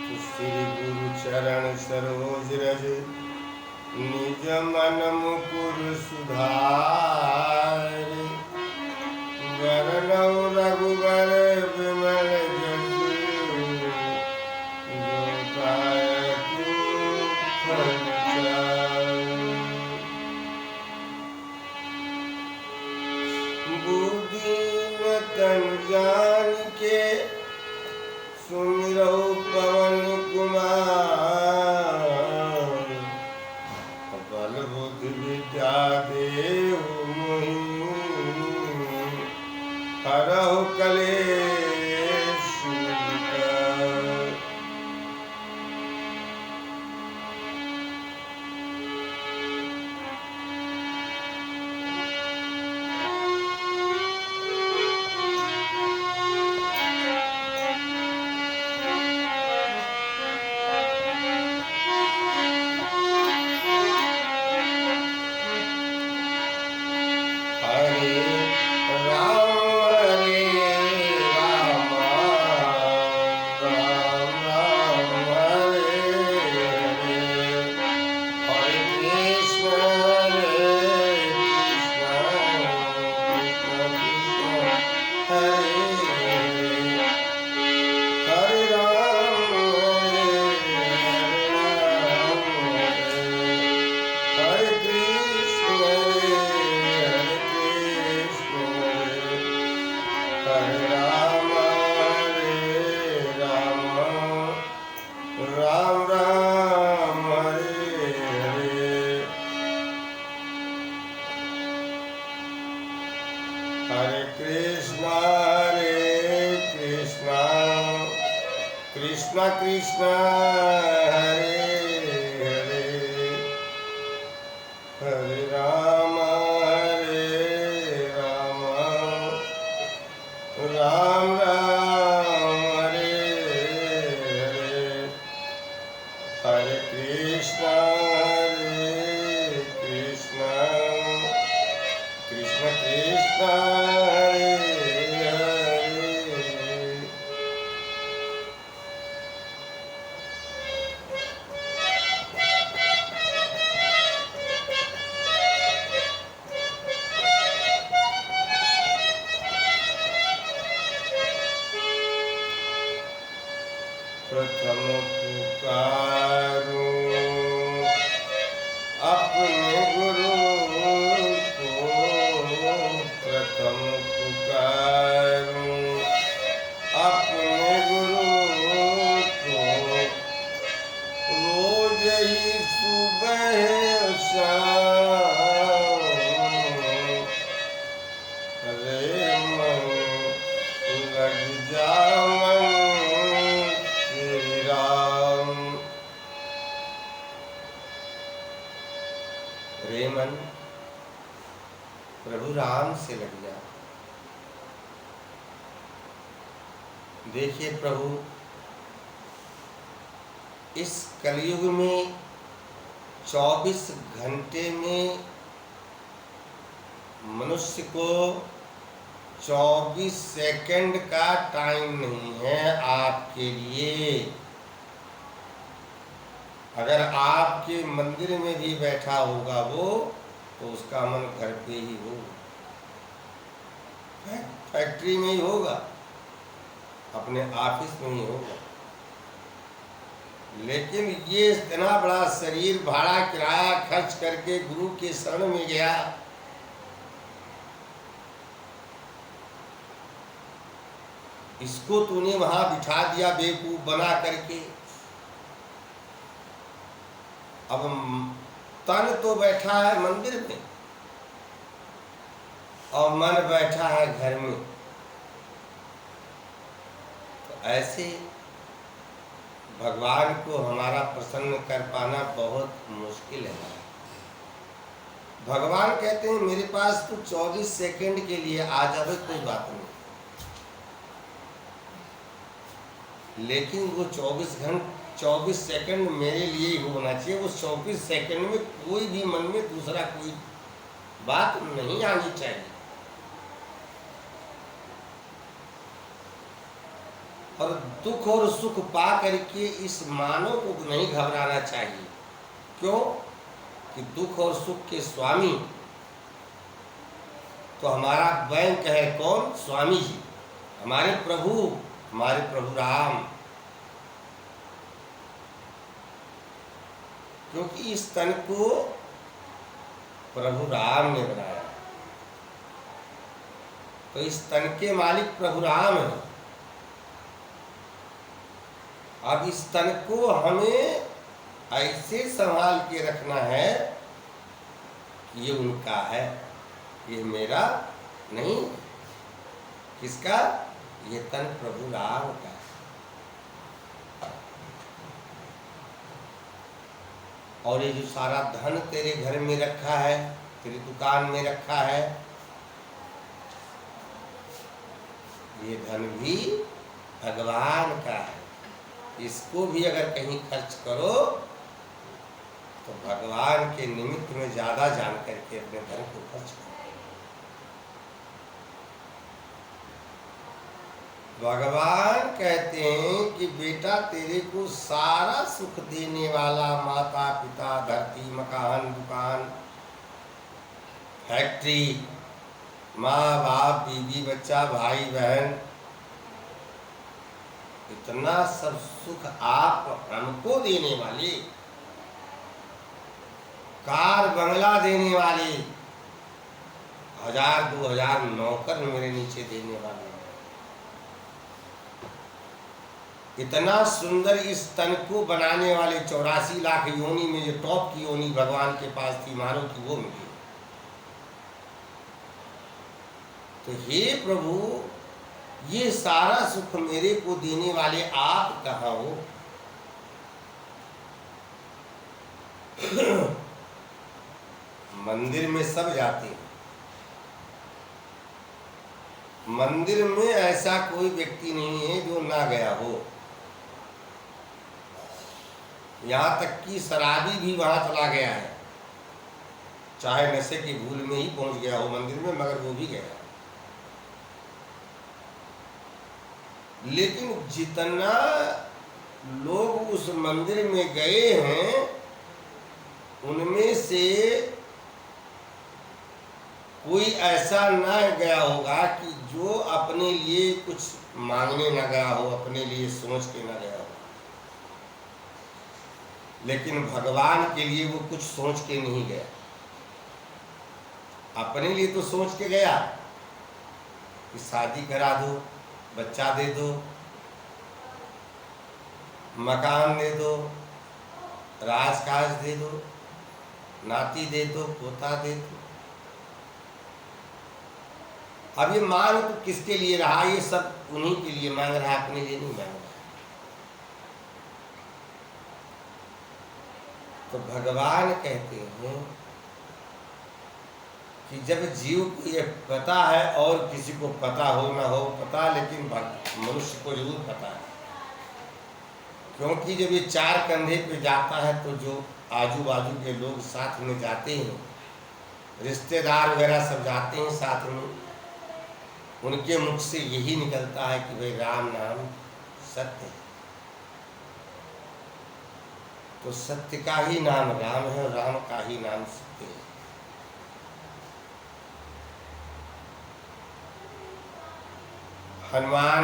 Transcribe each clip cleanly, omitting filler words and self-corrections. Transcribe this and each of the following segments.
श्री गुरु चरण सरोज रज निज मन मुकुर सुधारि वरनौ रघुबर विमल जसु जो दायकु फलचारि। बुद्धि तन जान के सुमिरौ पवन कुमार बल बुद्धि विद्या देहु मोहि हरहु कलेश विकार। हरे कृष्णा कृष्णा कृष्णा हरे हरे हरे राम राम राम हरे हरे हरे कृष्णा कृष्णा कृष्णा हरे हरे। प्रथम पुकारूं अपने गुरु को, प्रथम पुकारूं अपने गुरु को, रोज ही सुबह शाम रे मन लग जा मन श्री राम। रे मन प्रभु राम से लग जा। देखिए प्रभु इस कलयुग में 24 घंटे में मनुष्य को 24 सेकंड का टाइम नहीं है आपके लिए। अगर आपके मंदिर में भी बैठा होगा वो, तो उसका मन घर पे ही होगा, फैक्ट्री में ही होगा, अपने ऑफिस में ही होगा। लेकिन ये इतना बड़ा शरीर भाड़ा किराया खर्च करके गुरु के शरण में गया, इसको तूने वहां बिठा दिया बेवकूफ बना करके। अब तन तो बैठा है मंदिर में और मन बैठा है घर में, तो ऐसे भगवान को हमारा प्रसन्न कर पाना बहुत मुश्किल है। भगवान कहते हैं मेरे पास तो 24 सेकंड के लिए आ जावे कोई बात नहीं, लेकिन वो 24 सेकंड मेरे लिए ही होना चाहिए। वो 24 सेकंड में कोई भी मन में दूसरा कोई बात नहीं आनी चाहिए। और दुख और सुख पा करके इस मानव को नहीं घबराना चाहिए। क्यों? कि दुख और सुख के स्वामी तो हमारा बैंक है कौन? स्वामी जी, हमारे प्रभु राम। क्योंकि इस तन को प्रभु राम ने बनाया, तो इस तन के मालिक प्रभु राम है। अब इस तन को हमें ऐसे संभाल के रखना है कि ये उनका है, ये मेरा नहीं। किसका? ये तन प्रभु राम का है। और ये जो सारा धन तेरे घर में रखा है, तेरी दुकान में रखा है, ये धन भी भगवान का है। इसको भी अगर कहीं खर्च करो तो भगवान के निमित्त में ज्यादा जान करके अपने धन को खर्च करो। भगवान कहते हैं कि बेटा तेरे को सारा सुख देने वाला माता पिता, धरती, मकान, दुकान, फैक्ट्री, माँ बाप, बीवी बच्चा, भाई बहन, इतना सब सुख आप हमको देने वाले, कार बंगला देने वाले, 1000-2000 नौकर मेरे नीचे देने वाले, इतना सुंदर इस तन को बनाने वाले, 84 लाख योनि में जो टॉप की योनि भगवान के पास थी मानव की, वो मिली। तो हे प्रभु, ये सारा सुख मेरे को देने वाले आप कहाँ हो? मंदिर में सब जाते हैं, मंदिर में ऐसा कोई व्यक्ति नहीं है जो ना गया हो। यहाँ तक कि शराबी भी वहां चला गया है, चाहे नशे की भूल में ही पहुंच गया हो मंदिर में, मगर वो भी गया। लेकिन जितना लोग उस मंदिर में गए हैं, उनमें से कोई ऐसा ना गया होगा कि जो अपने लिए कुछ मांगने ना गया हो, अपने लिए सोच के ना गया हो। लेकिन भगवान के लिए वो कुछ सोच के नहीं गया, अपने लिए तो सोच के गया कि शादी करा दो, बच्चा दे दो, मकान दे दो, राजकाज दे दो, नाती दे दो, पोता दे दो। अब ये मांग तो किसके लिए रहा? ये सब उन्हीं के लिए मांग रहा है, अपने लिए नहीं मांग रहा। तो भगवान कहते हैं कि जब जीव को ये पता है, और किसी को पता हो ना हो पता, लेकिन मनुष्य को जरूर पता है। क्योंकि जब ये 4 कंधे पे जाता है तो जो आजू बाजू के लोग साथ में जाते हैं, रिश्तेदार वगैरह सब जाते हैं साथ में, उनके मुख से यही निकलता है कि भाई राम नाम सत्य है। तो सत्य का ही नाम राम है और राम का ही नाम सत्य है। हनुमान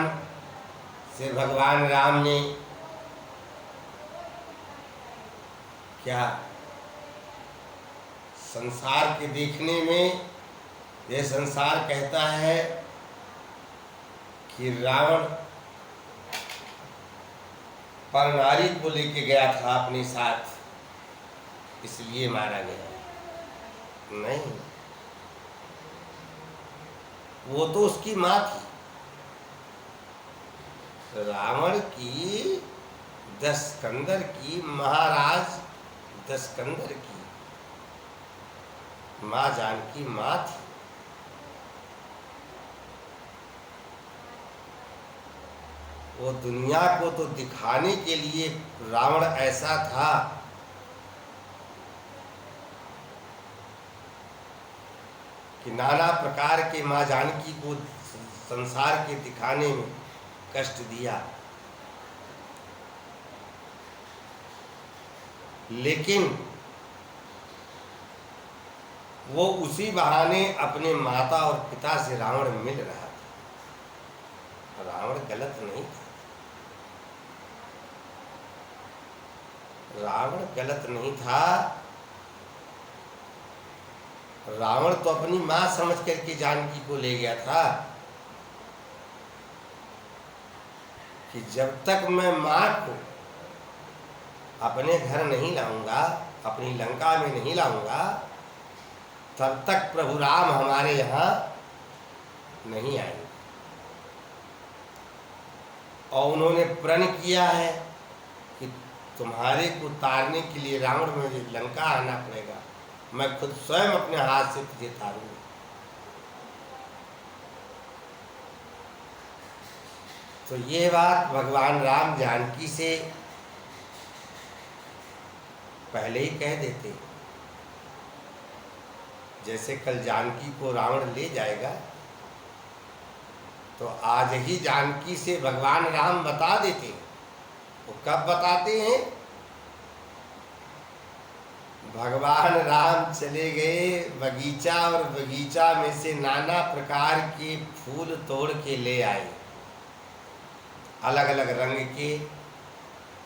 से भगवान राम ने क्या संसार के देखने में, यह संसार कहता है कि रावण पर नारी को लेके गया था अपने साथ, इसलिए मारा गया। नहीं, वो तो उसकी माँ थी। रावण की, दशकंदर की, महाराज दशकंदर की माँ जानकी माँ थी। वो दुनिया को तो दिखाने के लिए रावण ऐसा था कि नाना प्रकार के माँ जानकी को संसार के दिखाने में कष्ट दिया, लेकिन वो उसी बहाने अपने माता और पिता से रावण मिल रहा था। रावण गलत नहीं था, रावण गलत नहीं था। रावण तो अपनी मां समझ करके जानकी को ले गया था कि जब तक मैं मां को अपने घर नहीं लाऊंगा, अपनी लंका में नहीं लाऊंगा, तब तक प्रभु राम हमारे यहाँ नहीं आएंगे। और उन्होंने प्रण किया है कि तुम्हारे को तारने के लिए रावण में लंका आना पड़ेगा, मैं खुद स्वयं अपने हाथ से तुझे तारूंगा। तो ये बात भगवान राम जानकी से पहले ही कह देते। जैसे कल जानकी को रावण ले जाएगा, तो आज ही जानकी से भगवान राम बता देते। वो कब बताते हैं? भगवान राम चले गए बगीचा, और बगीचा में से नाना प्रकार के फूल तोड़ के ले आए। अलग अलग रंग के,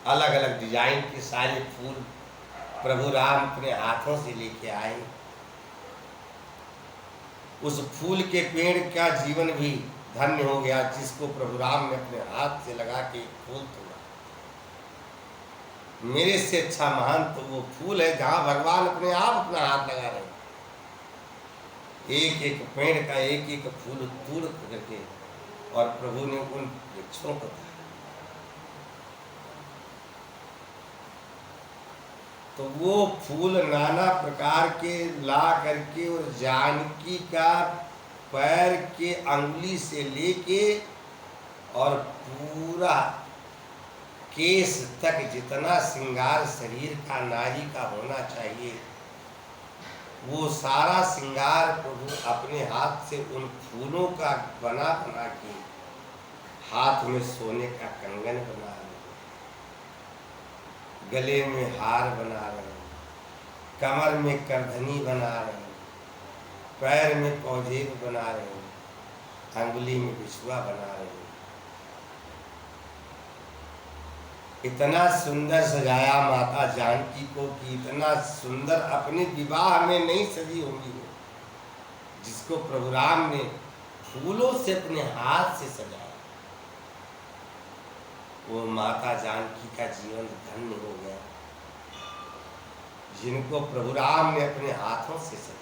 अलग अलग डिजाइन के सारे फूल प्रभु राम अपने हाथों से लेके आए। उस फूल के पेड़ का जीवन भी धन्य हो गया, जिसको प्रभु राम ने अपने हाथ से लगा के फूल तोड़ा। मेरे से अच्छा महान तो वो फूल है जहाँ भगवान अपने आप अपना हाथ लगा रहे हैं। एक एक पेड़ का एक एक फूल तोड़ करके, और प्रभु ने उन वृक्षों को दिया। तो वो फूल नाना प्रकार के ला करके, और जानकी का पैर के अंगुली से लेके और पूरा केस तक जितना श्रृंगार शरीर का नारी का होना चाहिए, वो सारा श्रृंगार प्रभु अपने हाथ से उन फूलों का बना बना के हाथ में सोने का कंगन बना रहे, गले में हार बना रहे, कमर में करधनी बना रहे, पैर में पौजेब बना रहे, अंगुली में बिछुआ बना रहे। इतना सुंदर सजाया माता जानकी को कि इतना सुंदर अपने विवाह में नहीं सजी होंगी वो, जिसको प्रभु राम ने फूलों से अपने हाथ से सजाया। वो माता जानकी का जीवन धन्य हो गया, जिनको प्रभु राम ने अपने हाथों से सजाया।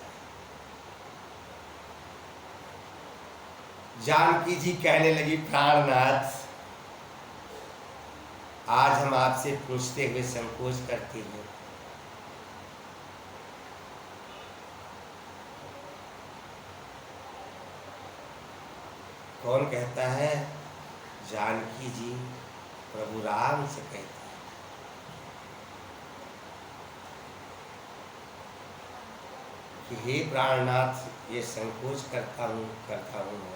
जानकी जी कहने लगी, प्राणनाथ, आज हम आपसे पूछते हुए संकोच करते हैं, कौन कहता है? जानकी जी प्रभु राम से कहती है कि हे प्राणनाथ, ये संकोच करता हूँ मैं।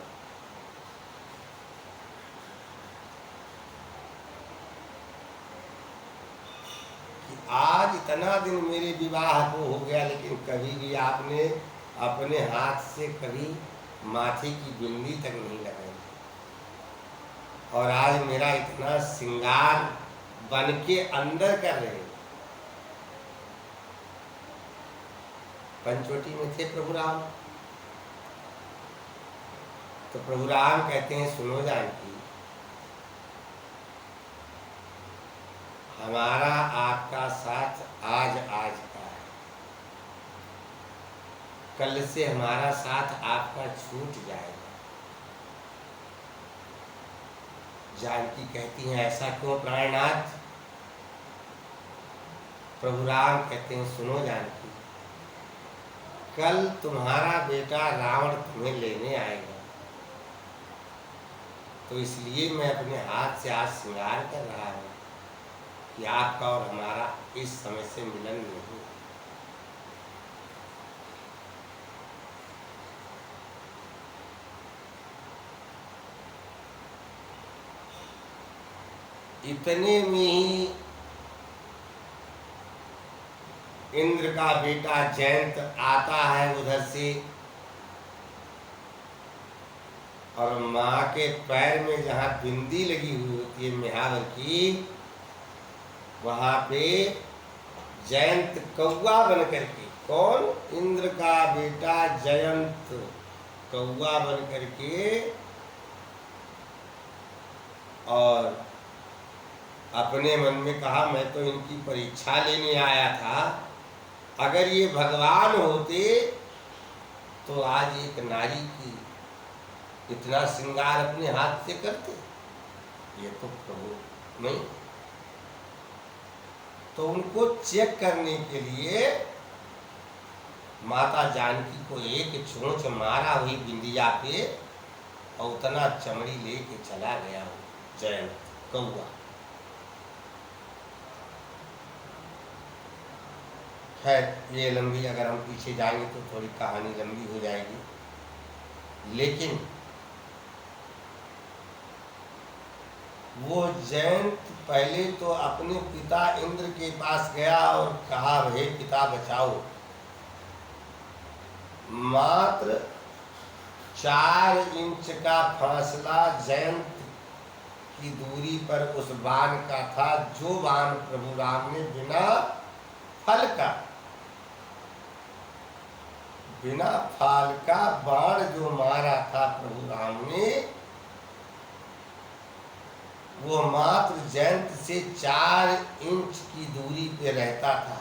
आज इतना दिन मेरे विवाह को हो गया, लेकिन कभी भी आपने अपने हाथ से कभी माथे की बिंदी तक नहीं लगाई, और आज मेरा इतना श्रृंगार बन के अंदर कर रहे। पंचवटी में थे प्रभु राम, तो प्रभु राम कहते हैं, सुनो जानकी, हमारा आपका साथ आज का है, कल से हमारा साथ आपका छूट जाएगा। जानकी कहती हैं, ऐसा क्यों प्राणनाथ? प्रभु राम कहते हैं, सुनो जानकी, कल तुम्हारा बेटा रावण तुम्हें लेने आएगा, तो इसलिए मैं अपने हाथ से आज श्रृंगार कर रहा हूँ कि आपका और हमारा इस समय से मिलन नहीं। इतने में ही इंद्र का बेटा जयंत आता है उधर से, और माँ के पैर में जहाँ बिंदी लगी हुई होती है मेहावर की, वहाँ पे जयंत कौवा बन करके, कौन? इंद्र का बेटा जयंत कौवा बन करके, और अपने मन में कहा मैं तो इनकी परीक्षा लेने आया था, अगर ये भगवान होते तो आज एक नारी की इतना श्रृंगार अपने हाथ से करते, ये तो प्रभु नहीं। तो उनको चेक करने के लिए माता जानकी को एक चोंच मारा हुई बिंदिया पे, और उतना चमड़ी लेके चला गया जयंत कौवा। खैर ये लंबी, अगर हम पीछे जाएंगे तो थोड़ी कहानी लंबी हो जाएगी, लेकिन वो जयंत पहले तो अपने पिता इंद्र के पास गया और कहा हे पिता बचाओ। मात्र 4 इंच का फासला जयंत की दूरी पर उस बाण का था, जो बाण प्रभु राम ने बिना फल का बाण जो मारा था प्रभु राम ने, वो मात्र जयंत से 4 इंच की दूरी पे रहता था।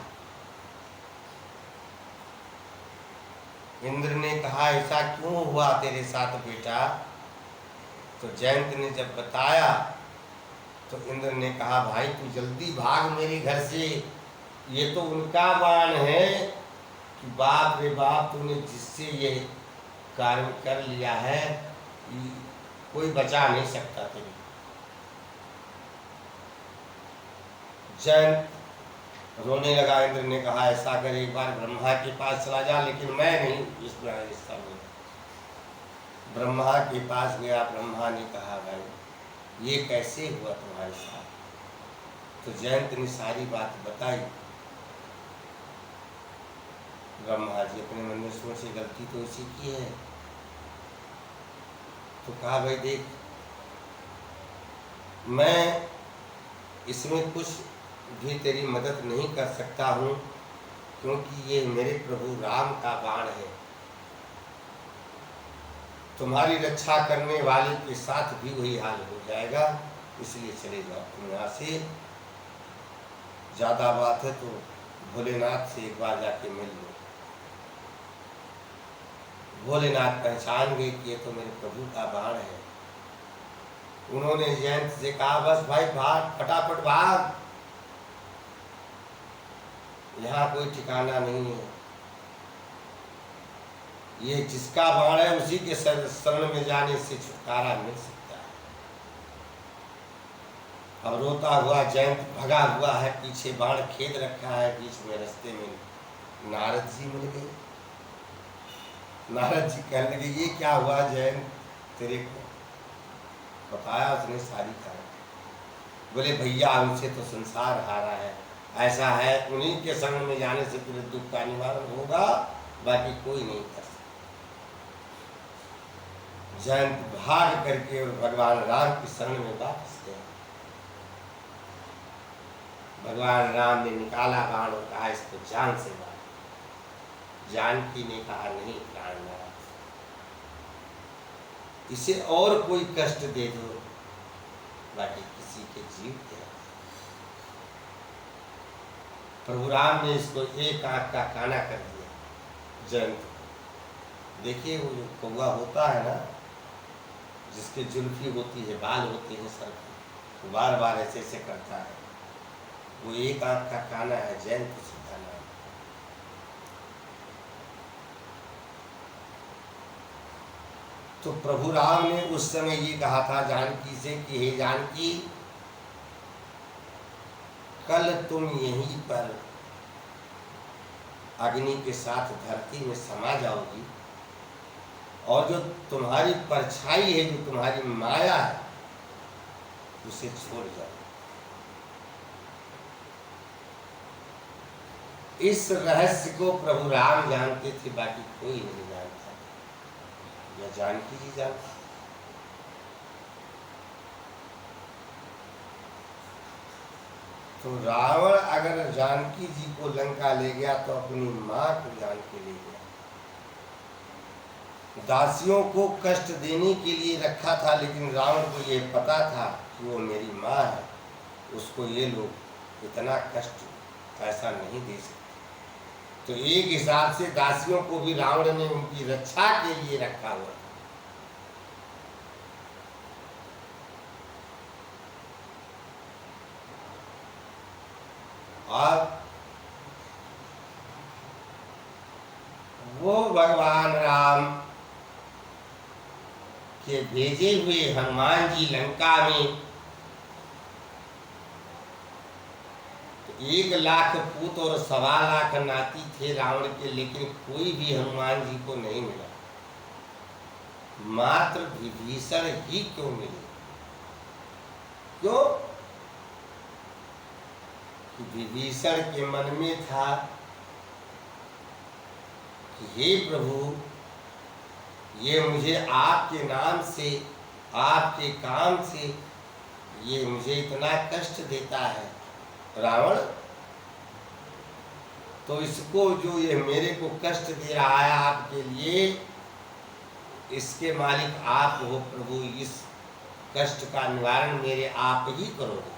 इंद्र ने कहा ऐसा क्यों हुआ तेरे साथ बेटा? तो जयंत ने जब बताया तो इंद्र ने कहा भाई तू जल्दी भाग मेरे घर से, ये तो उनका बाण है कि बाप रे बाप, तूने जिससे ये कार्य कर लिया है कोई बचा नहीं सकता तेरे। जयंत रोने लगा। इंद्र ने कहा ऐसा कर एक बार ब्रह्मा के पास चला जा, लेकिन मैं नहीं इसमें हिस्सा लूंगा। ब्रह्मा के पास गया। ब्रह्मा ने कहा भाई ये कैसे हुआ तुम्हारे साथ? तो जयंत ने सारी बात बताई। ब्रह्मा जी अपने मन में सोचे गलती तो इसी की है। तो कहा भाई देख, मैं इसमें कुछ भी तेरी मदद नहीं कर सकता हूँ, क्योंकि ये मेरे प्रभु राम का बाण है। तुम्हारी रक्षा करने वाले के साथ भी वही हाल हो जाएगा, इसलिए चले जाओ तुम यहाँ से। ज़्यादा बात है तो भोलेनाथ से एक बार जाके मिल लो। भोलेनाथ पहचान गए कि ये तो मेरे प्रभु का बाण है। उन्होंने जयंत से कहा बस भाई भाग, फटाफट भाग, यहाँ कोई ठिकाना नहीं है। ये जिसका बाण है उसी के शरण में जाने से छुटकारा मिल सकता है। अब रोता हुआ जयंत भगा हुआ है, पीछे बाण खेद रखा है। बीच में रास्ते में नारद जी मिल गए। नारद जी कहने लगे ये क्या हुआ जयंत तेरे को? बताया उसने सारी कहानी। बोले भैया हमसे तो संसार हारा है, ऐसा है उन्हीं के संग में जाने से पूरे दुख का निवारण होगा, बाकी कोई नहीं कर सकता। जयंत भाग करके और भगवान राम की शरण में वापस गया। भगवान राम ने निकाला बाण और कहा इसको जान से मार। जानकी ने कहा नहीं प्राणनाथ, इसे और कोई कष्ट दे दो, बाकी किसी के जीव के। प्रभु राम ने इसको एक आंख का काना कर दिया जयंत। देखिए वो जो कौवा होता है ना, जिसके जुल्फी होती है, बाल होते हैं सर पे, तो बार बार ऐसे ऐसे करता है, वो एक आंख का काना है। जयंत सीधा नाम। तो प्रभु राम ने उस समय ये कहा था जानकी से कि हे जानकी, कल तुम यहीं पर अग्नि के साथ धरती में समा जाओगी, और जो तुम्हारी परछाई है, जो तुम्हारी माया है, उसे छोड़ जाओ। इस रहस्य को प्रभु राम जानते थे, बाकी कोई नहीं जानता, यह जानकी जी जानती। तो रावण अगर जानकी जी को लंका ले गया तो अपनी माँ को जान के ले गया। दासियों को कष्ट देने के लिए रखा था, लेकिन रावण को ये पता था कि वो मेरी माँ है, उसको ये लोग इतना कष्ट ऐसा नहीं दे सकते। तो एक हिसाब से दासियों को भी रावण ने उनकी रक्षा के लिए रखा हुआ था। और वो भगवान राम के भेजे हुए हनुमान जी लंका में 1 लाख पूत और 1.25 लाख नाती थे रावण के, लेकिन कोई भी हनुमान जी को नहीं मिला, मात्र विभीषण ही क्यों मिले? क्यों? विभीषण के मन में था कि हे प्रभु, ये मुझे आपके नाम से, आपके काम से ये मुझे इतना कष्ट देता है रावण, तो इसको जो ये मेरे को कष्ट दे रहा है आपके लिए, इसके मालिक आप हो प्रभु, इस कष्ट का निवारण मेरे आप ही करोगे।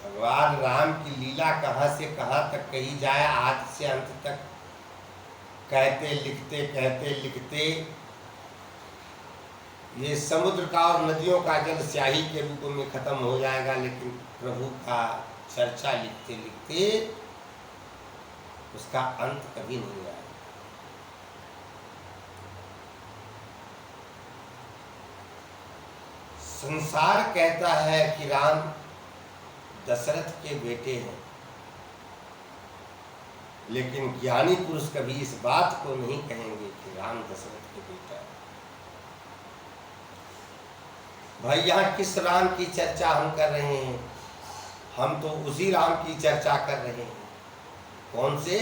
भगवान राम की लीला कहाँ से कहाँ तक कही जाए, आदि से अंत तक कहते लिखते ये समुद्र का और नदियों का जल स्याही के रूप में खत्म हो जाएगा, लेकिन प्रभु का चर्चा लिखते लिखते उसका अंत कभी नहीं आएगा। संसार कहता है कि राम दशरथ के बेटे हैं, लेकिन ज्ञानी पुरुष कभी इस बात को नहीं कहेंगे कि राम दशरथ के बेटा है। भाई यहाँ किस राम की चर्चा हम कर रहे हैं? हम तो उसी राम की चर्चा कर रहे हैं। कौन से?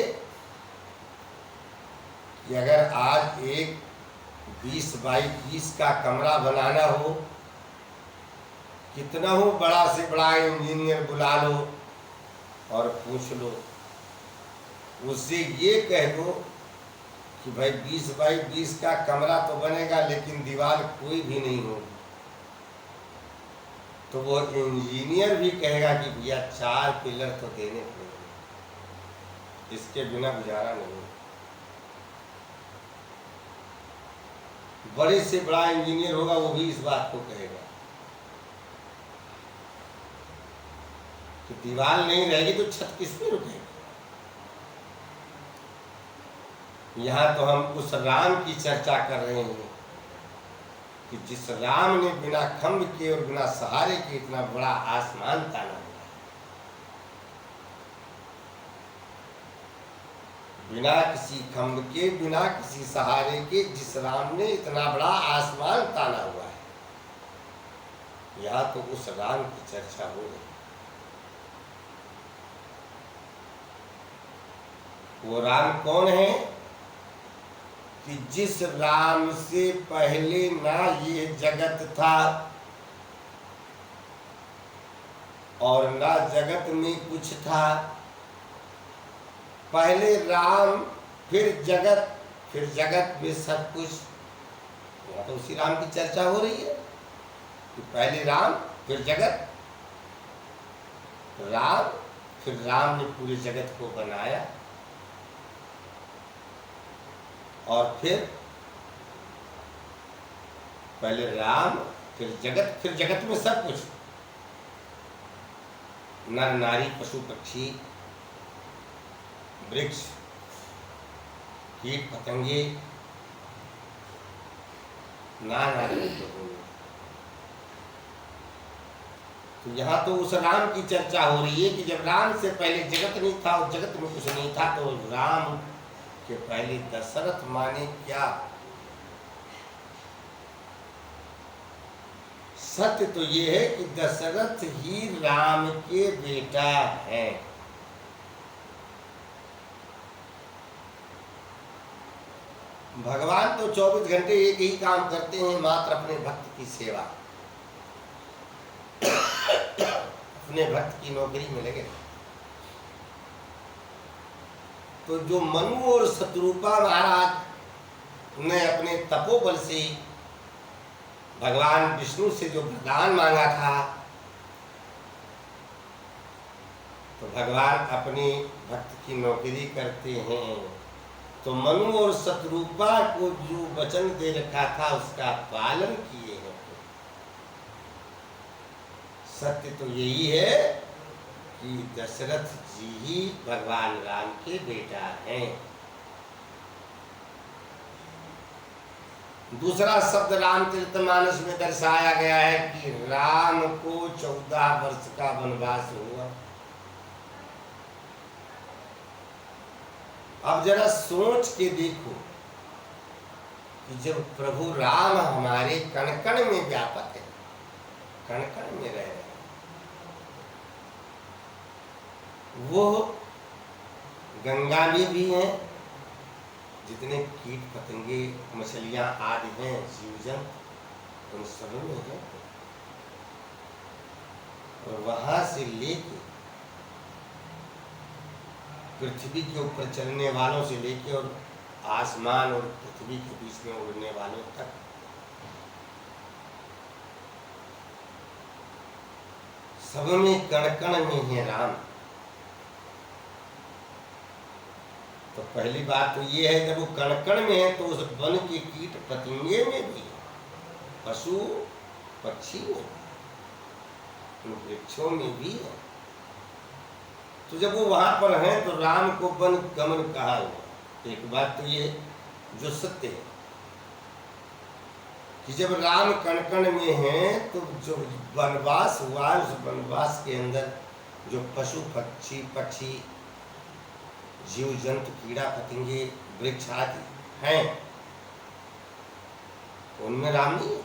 कि अगर आज एक 20 बाई 20 का कमरा बनाना हो, कितना हो बड़ा से बड़ा इंजीनियर बुला लो और पूछ लो, उससे ये कह दो कि भाई 20 बाई 20 का कमरा तो बनेगा, लेकिन दीवार कोई भी नहीं होगी, तो वो इंजीनियर भी कहेगा कि भैया 4 पिलर तो देने पड़ेंगे, इसके बिना गुजारा नहीं। बड़े से बड़ा इंजीनियर होगा वो भी इस बात को कहेगा कि दीवार नहीं रहेगी तो छत किस पे रुकेगी। यहाँ तो हम उस राम की चर्चा कर रहे हैं कि जिस राम ने बिना खंभ के और बिना सहारे के इतना बड़ा आसमान ताना हुआ, बिना किसी खंभ के, बिना किसी सहारे के जिस राम ने इतना बड़ा आसमान ताना हुआ है, यहाँ तो उस राम की चर्चा हो रही। वो राम कौन है? कि जिस राम से पहले ना ये जगत था और ना जगत में कुछ था, पहले राम फिर जगत में सब कुछ। यहाँ तो उसी राम की चर्चा हो रही है कि पहले राम फिर जगत, राम फिर राम ने पूरे जगत को बनाया, और फिर पहले राम फिर जगत में सब कुछ, नर नारी पशु पक्षी वृक्ष कीट पतंगे नाना। तो यहाँ तो उस राम की चर्चा हो रही है कि जब राम से पहले जगत नहीं था और जगत में कुछ नहीं था, तो राम के पहले दशरथ माने क्या सत्य तो ये है कि दशरथ ही राम के बेटा हैं। भगवान तो 24 घंटे एक ही काम करते हैं, मात्र अपने भक्त की सेवा, अपने भक्त की नौकरी में लगे। तो जो मनु और शत्रुपा महाराज ने अपने तपोबल से भगवान विष्णु से जो वरदान मांगा था, तो भगवान अपनी भक्त की नौकरी करते हैं। तो मनु और शत्रुपा को जो वचन दे रखा था उसका पालन किए हैं। सत्य तो यही है कि दशरथ जी ही भगवान राम के बेटा हैं। दूसरा शब्द रामचरितमानस में दर्शाया गया है कि राम को 14 वर्ष का वनवास हुआ। अब जरा सोच के देखो कि जब प्रभु राम हमारे कण कण में व्यापक है, कण कण में रह रहे हैं, वो गंगा में भी हैं, जितने कीट पतंगे मछलियां आदि हैं जीव जंतु उन सब में है, और वहां से लेके पृथ्वी के ऊपर चलने वालों से लेके और आसमान और पृथ्वी के बीच में उड़ने वालों तक सब में कण कण में है राम। तो पहली बात तो ये है, जब वो कण कण में है तो उस वन के कीट पतंगे में भी है, पशु पक्षी में, उन वृक्षों में भी है। तो जब वो वहां पर हैं तो राम को वन गमन कहा हुआ। एक बात तो ये जो सत्य है कि जब राम कण कण में हैं तो जो वनवास हुआ उस वनवास के अंदर जो पशु पक्षी जीव जंतु कीड़ा पतंगे वृक्ष आदि हैं उनमें राम नहीं है।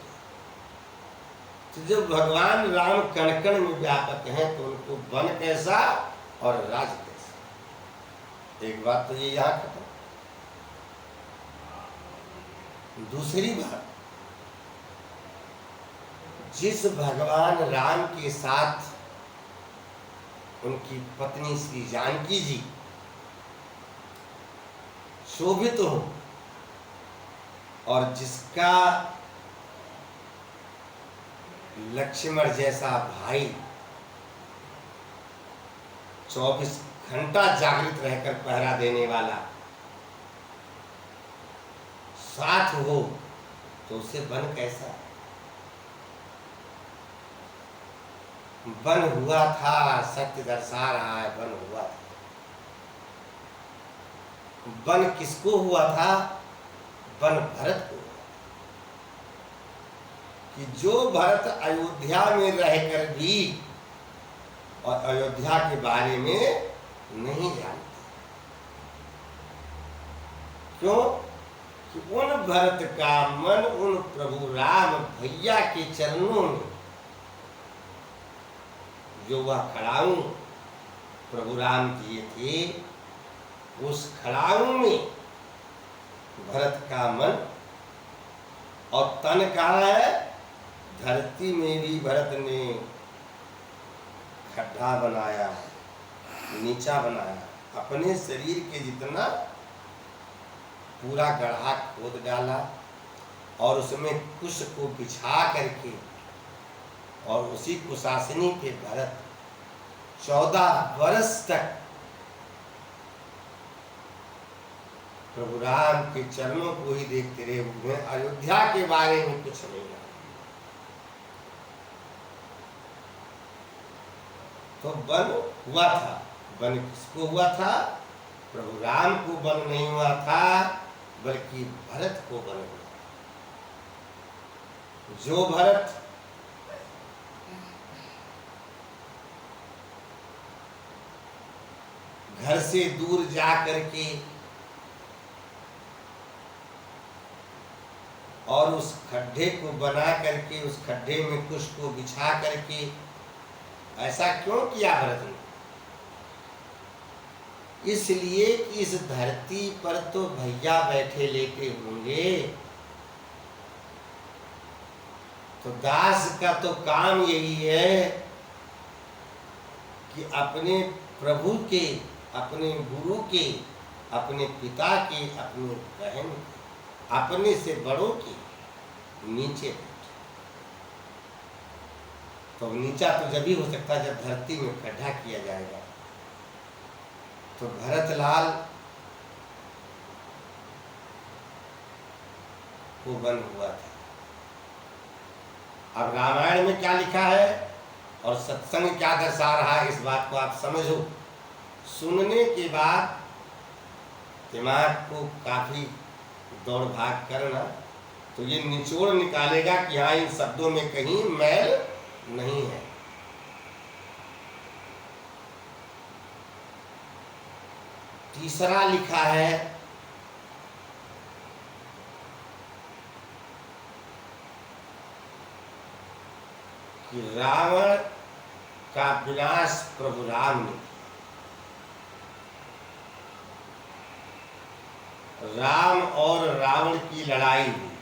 तो जब भगवान राम कण कण में व्यापक हैं तो उनको वन कैसा और राज कैसा। एक बात तो ये यहाँ खत्म। दूसरी बात, जिस भगवान राम के साथ उनकी पत्नी श्री जानकी जी शोभित हो और जिसका लक्ष्मण जैसा भाई 24 घंटा जागृत रहकर पहरा देने वाला साथ हो, तो उसे वन कैसा वन हुआ था। सत्य दर्शा रहा है, वन हुआ था। वन किसको हुआ था? वन भरत को। कि जो भरत अयोध्या में रहकर भी और अयोध्या के बारे में नहीं जानते, क्यों कि उन भरत का मन उन प्रभु राम भैया के चरणों में जो वह खड़ाऊ प्रभु राम दिए थे, उस खड़ाऊ में भरत का मन और तन कहाँ है? धरती में भी भरत ने खड्डा बनाया, नीचा बनाया, अपने शरीर के जितना पूरा गड्ढा खोद डाला और उसमें कुश को बिछा करके और उसी कुशासनी पे भरत 14 वर्ष तक प्रभु राम के चरणों को ही देखते रहे। उन्हें अयोध्या के बारे में कुछ नहीं लगा। तो वन हुआ था। वन किसको हुआ था? प्रभु राम को वन नहीं हुआ था, बल्कि भरत को वन हुआ। जो भरत घर से दूर जा करके और उस खड्डे को बना करके उस खड्डे में कुश को बिछा करके ऐसा क्यों किया भरत ने? इसलिए कि इस धरती पर तो भैया बैठे लेटे होंगे, तो दास का तो काम यही है कि अपने प्रभु के, अपने गुरु के, अपने पिता के, अपने बहन के, अपने से बड़ों के नीचे बैठे। तो नीचा तो जब ही हो सकता है जब धरती में गड्ढा किया जाएगा। तो भरतलाल को बन हुआ था। अब रामायण में क्या लिखा है और सत्संग क्या दर्शा रहा है, इस बात को आप समझो। सुनने के बाद दिमाग को काफी दौड़ भाग करना, तो ये निचोड़ निकालेगा कि हाँ, इन शब्दों में कहीं मैल नहीं है। तीसरा लिखा है कि रावण का विनाश प्रभु राम ने, राम और रावण की लड़ाई हुई।